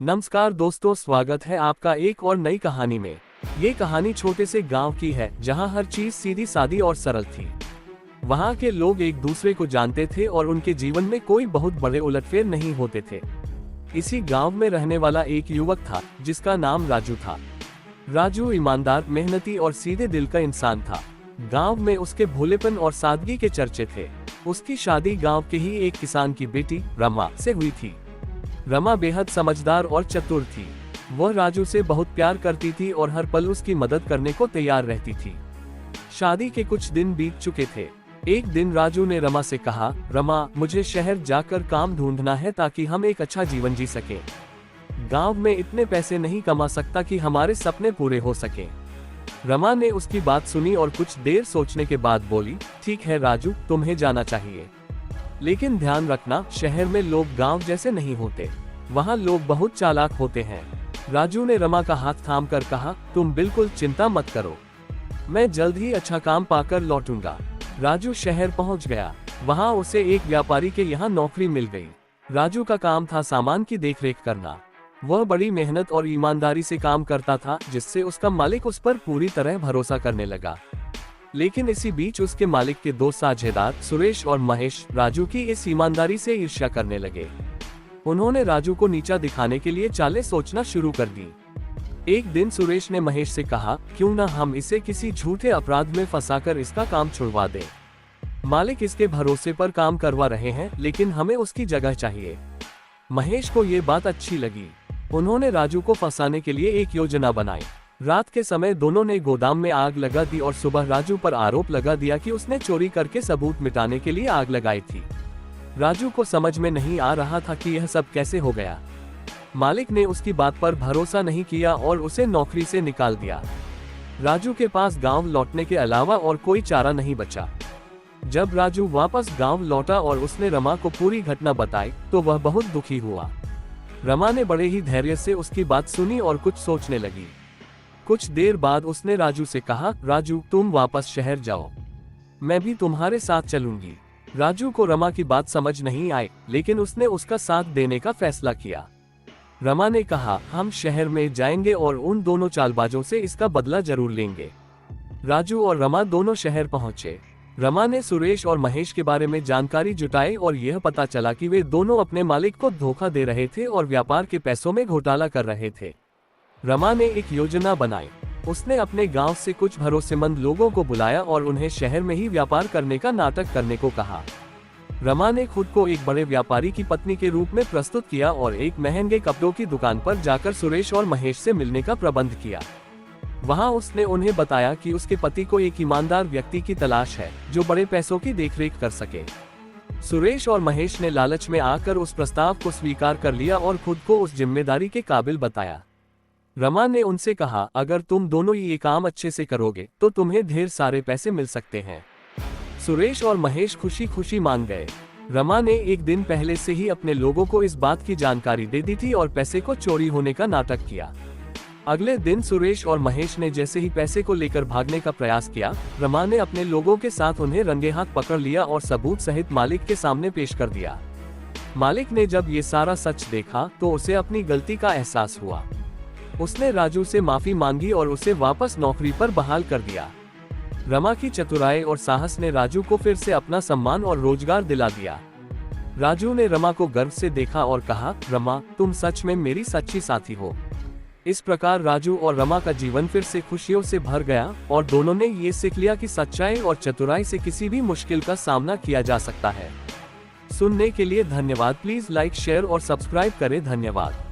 नमस्कार दोस्तों, स्वागत है आपका एक और नई कहानी में। ये कहानी छोटे से गांव की है जहां हर चीज सीधी सादी और सरल थी। वहां के लोग एक दूसरे को जानते थे और उनके जीवन में कोई बहुत बड़े उलटफेर नहीं होते थे। इसी गांव में रहने वाला एक युवक था जिसका नाम राजू था। राजू ईमानदार, मेहनती और सीधे दिल का इंसान था। गांव में उसके भोलेपन और सादगी के चर्चे थे। उसकी शादी गांव के ही एक किसान की बेटी रमा से हुई थी। रमा बेहद समझदार और चतुर थी। वह राजू से बहुत प्यार करती थी और हर पल उसकी मदद करने को तैयार रहती थी। शादी के कुछ दिन बीत चुके थे। एक दिन राजू ने रमा से कहा, रमा, मुझे शहर जाकर काम ढूंढना है ताकि हम एक अच्छा जीवन जी सकें। गांव में इतने पैसे नहीं कमा सकता कि हमारे सपने पूरे हो सके। रमा ने उसकी बात सुनी और कुछ देर सोचने के बाद बोली, ठीक है राजू, तुम्हें जाना चाहिए, लेकिन ध्यान रखना, शहर में लोग गांव जैसे नहीं होते। वहाँ लोग बहुत चालाक होते हैं। राजू ने रमा का हाथ थामकर कहा, तुम बिल्कुल चिंता मत करो, मैं जल्द ही अच्छा काम पाकर लौटूंगा। राजू शहर पहुंच गया। वहाँ उसे एक व्यापारी के यहाँ नौकरी मिल गई। राजू का काम था सामान की देखरेख करना। वह बड़ी मेहनत और ईमानदारी से काम करता था, जिससे उसका मालिक उस पर पूरी तरह भरोसा करने लगा। लेकिन इसी बीच उसके मालिक के दो साझेदार सुरेश और महेश राजू की इस ईमानदारी से ईर्ष्या करने लगे। उन्होंने राजू को नीचा दिखाने के लिए चालें सोचना शुरू कर दी। एक दिन सुरेश ने महेश से कहा, क्यों ना हम इसे किसी झूठे अपराध में फंसाकर इसका काम छुड़वा दें। मालिक इसके भरोसे पर काम करवा रहे हैं, लेकिन हमें उसकी जगह चाहिए। महेश को ये बात अच्छी लगी। उन्होंने राजू को फंसाने के लिए एक योजना बनाई। रात के समय दोनों ने गोदाम में आग लगा दी और सुबह राजू पर आरोप लगा दिया कि उसने चोरी करके सबूत मिटाने के लिए आग लगाई थी। राजू को समझ में नहीं आ रहा था कि यह सब कैसे हो गया। मालिक ने उसकी बात पर भरोसा नहीं किया और उसे नौकरी से निकाल दिया। राजू के पास गांव लौटने के अलावा और कोई चारा नहीं बचा। जब राजू वापस गांव लौटा और उसने रमा को पूरी घटना बताई तो वह बहुत दुखी हुआ। रमा ने बड़े ही धैर्य से उसकी बात सुनी और कुछ सोचने लगी। कुछ देर बाद उसने राजू से कहा, राजू, तुम वापस शहर जाओ, मैं भी तुम्हारे साथ चलूंगी। राजू को रमा की बात समझ नहीं आई, लेकिन उसने उसका साथ देने का फैसला किया। रमा ने कहा, हम शहर में जाएंगे और उन दोनों चालबाजों से इसका बदला जरूर लेंगे। राजू और रमा दोनों शहर पहुंचे। रमा ने सुरेश और महेश के बारे में जानकारी जुटाई और यह पता चला कि वे दोनों अपने मालिक को धोखा दे रहे थे और व्यापार के पैसों में घोटाला कर रहे थे। रमा ने एक योजना बनाई। उसने अपने गांव से कुछ भरोसेमंद लोगों को बुलाया और उन्हें शहर में ही व्यापार करने का नाटक करने को कहा। रमा ने खुद को एक बड़े व्यापारी की पत्नी के रूप में प्रस्तुत किया और एक महंगे कपड़ों की दुकान पर जाकर सुरेश और महेश से मिलने का प्रबंध किया। वहां उसने उन्हें बताया कि उसके पति को एक ईमानदार व्यक्ति की तलाश है जो बड़े पैसों की देखरेख कर सके। सुरेश और महेश ने लालच में आकर उस प्रस्ताव को स्वीकार कर लिया और खुद को उस जिम्मेदारी के काबिल बताया। रमा ने उनसे कहा, अगर तुम दोनों ये काम अच्छे से करोगे तो तुम्हें ढेर सारे पैसे मिल सकते हैं। सुरेश और महेश खुशी खुशी मान गए। रमा ने एक दिन पहले से ही अपने लोगों को इस बात की जानकारी दे दी थी और पैसे को चोरी होने का नाटक किया। अगले दिन सुरेश और महेश ने जैसे ही पैसे को लेकर भागने का प्रयास किया, रमा ने अपने लोगों के साथ उन्हें रंगे हाथ पकड़ लिया और सबूत सहित मालिक के सामने पेश कर दिया। मालिक ने जब ये सारा सच देखा तो उसे अपनी गलती का एहसास हुआ। उसने राजू से माफी मांगी और उसे वापस नौकरी पर बहाल कर दिया। रमा की चतुराई और साहस ने राजू को फिर से अपना सम्मान और रोजगार दिला दिया। राजू ने रमा को गर्व से देखा और कहा, रमा, तुम सच में मेरी सच्ची साथी हो। इस प्रकार राजू और रमा का जीवन फिर से खुशियों से भर गया और दोनों ने ये सीख लिया कि सच्चाई और चतुराई से किसी भी मुश्किल का सामना किया जा सकता है। सुनने के लिए धन्यवाद। प्लीज लाइक, शेयर और सब्सक्राइब करें। धन्यवाद।